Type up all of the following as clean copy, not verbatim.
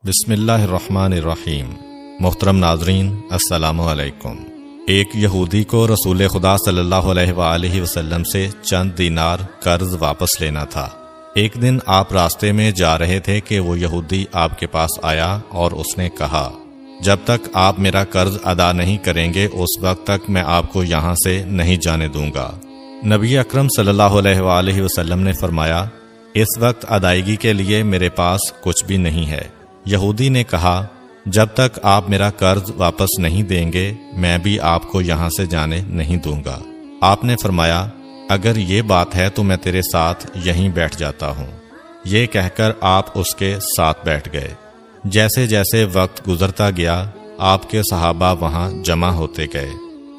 بسم اللہ الرحمن الرحیم۔ محترم ناظرین، السلام علیکم۔ ایک یہودی کو رسول خدا صلی اللہ علیہ وآلہ وسلم سے چند دینار قرض واپس لینا تھا۔ ایک دن آپ راستے میں جا رہے تھے کہ وہ یہودی آپ کے پاس آیا اور اس نے کہا، جب تک آپ میرا قرض ادا نہیں کریں گے اس وقت تک میں آپ کو یہاں سے نہیں جانے دوں گا۔ نبی اکرم صلی اللہ علیہ وآلہ وسلم نے فرمایا، اس وقت ادائیگی کے لیے میرے پاس کچھ بھی نہیں ہے۔ یہودی نے کہا، جب تک آپ میرا قرض واپس نہیں دیں گے میں بھی آپ کو یہاں سے جانے نہیں دوں گا۔ آپ نے فرمایا، اگر یہ بات ہے تو میں تیرے ساتھ یہیں بیٹھ جاتا ہوں۔ یہ کہہ کر آپ اس کے ساتھ بیٹھ گئے۔ جیسے جیسے وقت گزرتا گیا آپ کے صحابہ وہاں جمع ہوتے گئے۔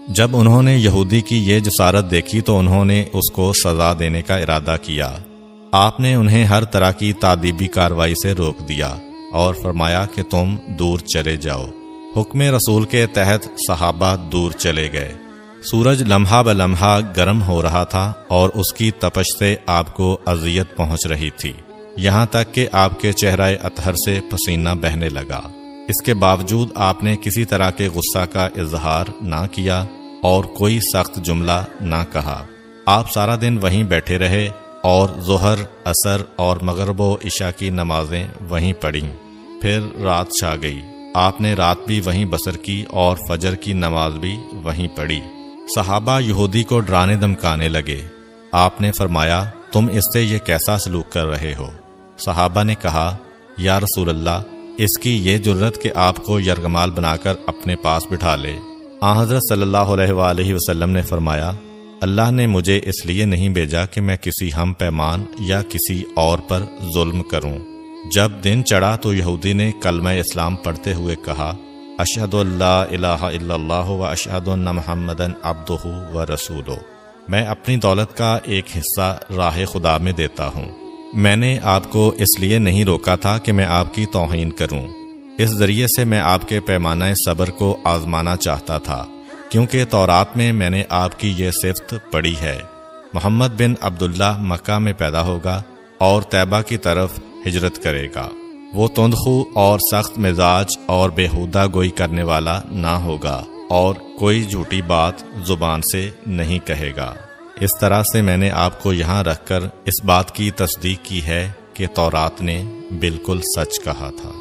جب انہوں نے یہودی کی یہ جسارت دیکھی تو انہوں نے اس کو سزا دینے کا ارادہ کیا۔ آپ نے انہیں ہر طرح کی تادیبی کارروائی سے روک دیا اور فرمایا کہ تم دور چلے جاؤ۔ حکم رسول کے تحت صحابہ دور چلے گئے۔ سورج لمحہ بلمحہ گرم ہو رہا تھا اور اس کی تپش سے آپ کو اذیت پہنچ رہی تھی، یہاں تک کہ آپ کے چہرہ اطہر سے پسینہ بہنے لگا۔ اس کے باوجود آپ نے کسی طرح کے غصہ کا اظہار نہ کیا اور کوئی سخت جملہ نہ کہا۔ آپ سارا دن وہیں بیٹھے رہے اور ظہر، عصر اور مغرب و عشاء کی نمازیں وہیں پڑھیں۔ پھر رات چھا گئی۔ آپ نے رات بھی وہیں بسر کی اور فجر کی نماز بھی وہیں پڑھی۔ صحابہ یہودی کو ڈرانے دھمکانے لگے۔ آپ نے فرمایا، تم اس سے یہ کیسا سلوک کر رہے ہو؟ صحابہ نے کہا، یا رسول اللہ، اس کی یہ جرت کہ آپ کو یرغمال بنا کر اپنے پاس بٹھا لے۔ آن حضرت صلی اللہ علیہ وآلہ وسلم نے فرمایا، اللہ نے مجھے اس لیے نہیں بھیجا کہ میں کسی ہم پیمان یا کسی اور پر ظلم کروں۔ جب دن چڑھا تو یہودی نے کلمہ اسلام پڑھتے ہوئے کہا، اشہد ان لا الہ الا اللہ و اشہد ان محمدًا عبدہ و رسولہ۔ میں اپنی دولت کا ایک حصہ راہ خدا میں دیتا ہوں۔ میں نے آپ کو اس لیے نہیں روکا تھا کہ میں آپ کی توہین کروں۔ اس ذریعے سے میں آپ کے پیمانہ صبر کو آزمانا چاہتا تھا، کیونکہ تورات میں نے آپ کی یہ صفت پڑھی ہے، محمد بن عبداللہ مکہ میں پیدا ہوگا اور طیبہ کی طرف ہجرت کرے گا۔ وہ تندخو اور سخت مزاج اور بیہودہ گوئی کرنے والا نہ ہوگا اور کوئی جھوٹی بات زبان سے نہیں کہے گا۔ اس طرح سے میں نے آپ کو یہاں رکھ کر اس بات کی تصدیق کی ہے کہ تورات نے بالکل سچ کہا تھا۔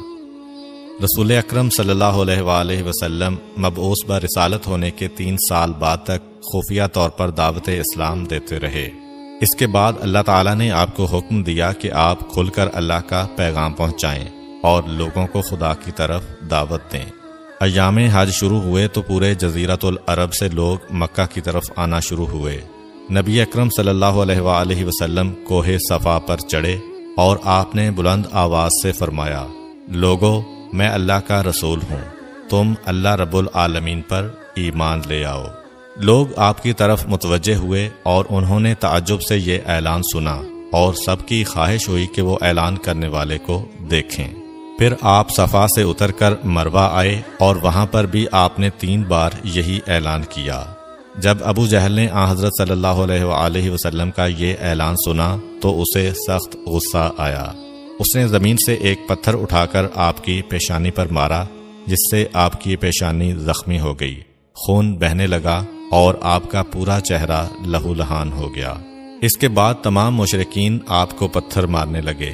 رسول اکرم صلی اللہ علیہ وآلہ وسلم مبعوث برسالت ہونے کے 3 سال بعد تک خفیہ طور پر دعوت اسلام دیتے رہے۔ اس کے بعد اللہ تعالیٰ نے آپ کو حکم دیا کہ آپ کھل کر اللہ کا پیغام پہنچائیں اور لوگوں کو خدا کی طرف دعوت دیں۔ ایام حج شروع ہوئے تو پورے جزیرۃ العرب سے لوگ مکہ کی طرف آنا شروع ہوئے۔ نبی اکرم صلی اللہ علیہ وآلہ وسلم کوہ صفا پر چڑھے اور آپ نے بلند آواز سے فرمایا، لوگو، میں اللہ کا رسول ہوں، تم اللہ رب العالمین پر ایمان لے آؤ۔ لوگ آپ کی طرف متوجہ ہوئے اور انہوں نے تعجب سے یہ اعلان سنا اور سب کی خواہش ہوئی کہ وہ اعلان کرنے والے کو دیکھیں۔ پھر آپ صفا سے اتر کر مروہ آئے اور وہاں پر بھی آپ نے 3 بار یہی اعلان کیا۔ جب ابو جہل نے آن حضرت صلی اللہ علیہ وآلہ وسلم کا یہ اعلان سنا تو اسے سخت غصہ آیا۔ اس نے زمین سے ایک پتھر اٹھا کر آپ کی پیشانی پر مارا، جس سے آپ کی پیشانی زخمی ہو گئی، خون بہنے لگا اور آپ کا پورا چہرہ لہو لہان ہو گیا۔ اس کے بعد تمام مشرکین آپ کو پتھر مارنے لگے۔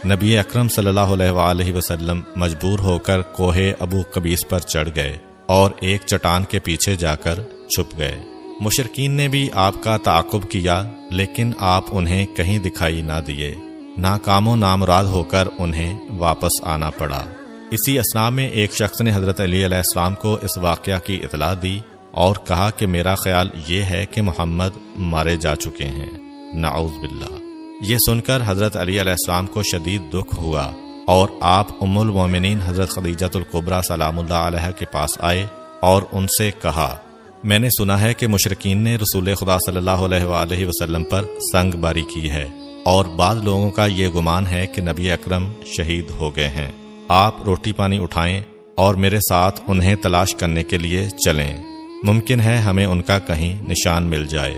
نبی اکرم صلی اللہ علیہ وآلہ وسلم مجبور ہو کر کوہ ابو قبیس پر چڑھ گئے اور ایک چٹان کے پیچھے جا کر چھپ گئے۔ مشرکین نے بھی آپ کا تعاقب کیا لیکن آپ انہیں کہیں دکھائی نہ دیے۔ ناکام و نامراد ہو کر انہیں واپس آنا پڑا۔ اسی اثناء میں ایک شخص نے حضرت علی علیہ السلام کو اس واقعہ کی اطلاع دی اور کہا کہ میرا خیال یہ ہے کہ محمد مارے جا چکے ہیں، نعوذ باللہ۔ یہ سن کر حضرت علی علیہ السلام کو شدید دکھ ہوا اور آپ ام المومنین حضرت خدیجہ الکبریٰ سلام اللہ علیہ کے پاس آئے اور ان سے کہا، میں نے سنا ہے کہ مشرکین نے رسول خدا صلی اللہ علیہ وآلہ وسلم پر سنگ باری کی ہے اور بعض لوگوں کا یہ گمان ہے کہ نبی اکرم شہید ہو گئے ہیں۔ آپ روٹی پانی اٹھائیں اور میرے ساتھ انہیں تلاش کرنے کے لیے چلیں، ممکن ہے ہمیں ان کا کہیں نشان مل جائے۔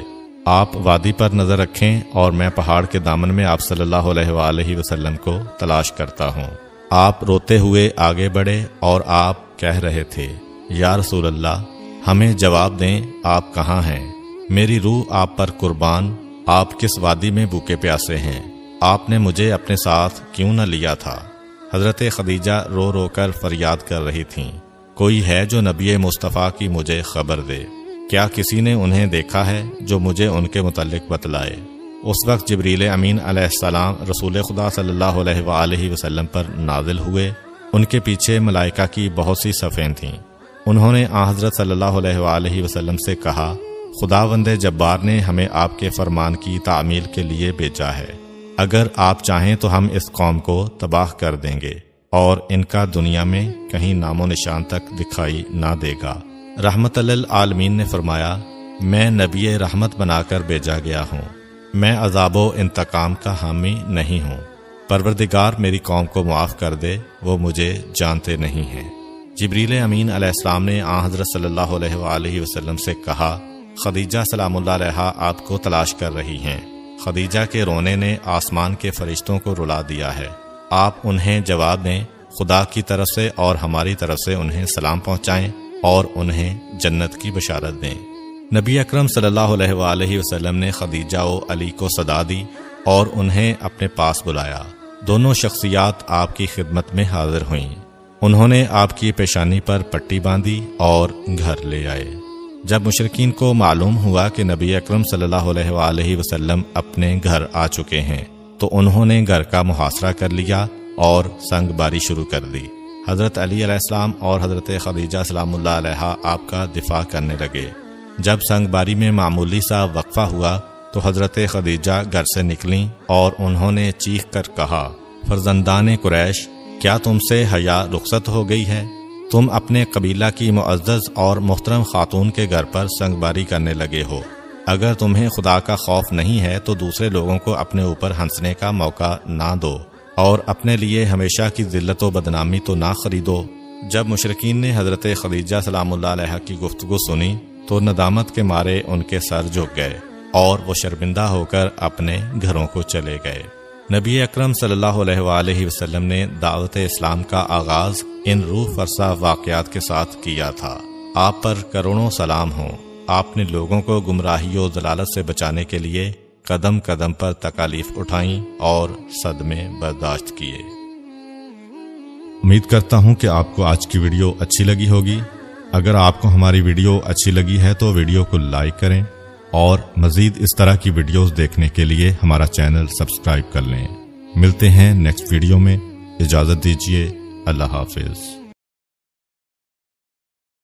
آپ وادی پر نظر رکھیں اور میں پہاڑ کے دامن میں آپ صلی اللہ علیہ وآلہ وسلم کو تلاش کرتا ہوں۔ آپ روتے ہوئے آگے بڑھے اور آپ کہہ رہے تھے، یا رسول اللہ، ہمیں جواب دیں، آپ کہاں ہیں؟ میری روح آپ پر قربان، آپ کس وادی میں بھوکے پیاسے ہیں؟ آپ نے مجھے اپنے ساتھ کیوں نہ لیا تھا؟ حضرت خدیجہ رو رو کر فریاد کر رہی تھیں، کوئی ہے جو نبی مصطفیٰ کی مجھے خبر دے؟ کیا کسی نے انہیں دیکھا ہے جو مجھے ان کے متعلق بتلائے؟ اس وقت جبریل امین علیہ السلام رسول خدا صلی اللہ علیہ وآلہ وسلم پر نازل ہوئے۔ ان کے پیچھے ملائکہ کی بہت سی صفیں تھیں۔ انہوں نے حضرت صلی اللہ علیہ وآلہ وسلم سے کہا، خداوند جبار نے ہمیں آپ کے فرمان کی تعمیل کے لیے بھیجا ہے۔ اگر آپ چاہیں تو ہم اس قوم کو تباہ کر دیں گے اور ان کا دنیا میں کہیں نام و نشان تک دکھائی نہ دے گا۔ رحمت للعالمین نے فرمایا، میں نبی رحمت بنا کر بھیجا گیا ہوں، میں عذاب و انتقام کا حامی نہیں ہوں۔ پروردگار میری قوم کو معاف کر دے، وہ مجھے جانتے نہیں ہیں۔ جبریل امین علیہ السلام نے حضرت صلی اللہ علیہ وآلہ وسلم سے کہا، خدیجہ سلام اللہ علیہا آپ کو تلاش کر رہی ہیں۔ خدیجہ کے رونے نے آسمان کے فرشتوں کو رلا دیا ہے، آپ انہیں جواب دیں، خدا کی طرف سے اور ہماری طرف سے انہیں سلام پہنچائیں اور انہیں جنت کی بشارت دیں۔ نبی اکرم صلی اللہ علیہ وآلہ وسلم نے خدیجہ و علی کو صدا دی اور انہیں اپنے پاس بلایا۔ دونوں شخصیات آپ کی خدمت میں حاضر ہوئیں۔ انہوں نے آپ کی پیشانی پر پٹی باندھی اور گھر لے آئے۔ جب مشرکین کو معلوم ہوا کہ نبی اکرم صلی اللہ علیہ وآلہ وسلم اپنے گھر آ چکے ہیں تو انہوں نے گھر کا محاصرہ کر لیا اور سنگ باری شروع کر دی۔ حضرت علی علیہ السلام اور حضرت خدیجہ سلام اللہ علیہا آپ کا دفاع کرنے لگے۔ جب سنگ باری میں معمولی سا وقفہ ہوا تو حضرت خدیجہ گھر سے نکلیں اور انہوں نے چیخ کر کہا، فرزندان قریش، کیا تم سے حیا رخصت ہو گئی ہے؟ تم اپنے قبیلہ کی معزز اور محترم خاتون کے گھر پر سنگ باری کرنے لگے ہو۔ اگر تمہیں خدا کا خوف نہیں ہے تو دوسرے لوگوں کو اپنے اوپر ہنسنے کا موقع نہ دو اور اپنے لیے ہمیشہ کی ذلت و بدنامی تو نہ خریدو۔ جب مشرکین نے حضرت خدیجہ سلام اللہ علیہا کی گفتگو سنی تو ندامت کے مارے ان کے سر جھک گئے اور وہ شرمندہ ہو کر اپنے گھروں کو چلے گئے۔ نبی اکرم صلی اللہ علیہ وآلہ وسلم نے دعوت اسلام کا آغاز ان روح فرسا واقعات کے ساتھ کیا تھا۔ آپ پر کروڑوں سلام ہوں۔ آپ نے لوگوں کو گمراہی و ضلالت سے بچانے کے لیے قدم قدم پر تکالیف اٹھائیں اور صدمے برداشت کیے۔ امید کرتا ہوں کہ آپ کو آج کی ویڈیو اچھی لگی ہوگی۔ اگر آپ کو ہماری ویڈیو اچھی لگی ہے تو ویڈیو کو لائک کریں اور مزید اس طرح کی ویڈیوز دیکھنے کے لیے ہمارا چینل سبسکرائب کر لیں۔ ملتے ہیں نیکسٹ ویڈیو میں، اجازت دیجیے، اللہ حافظ۔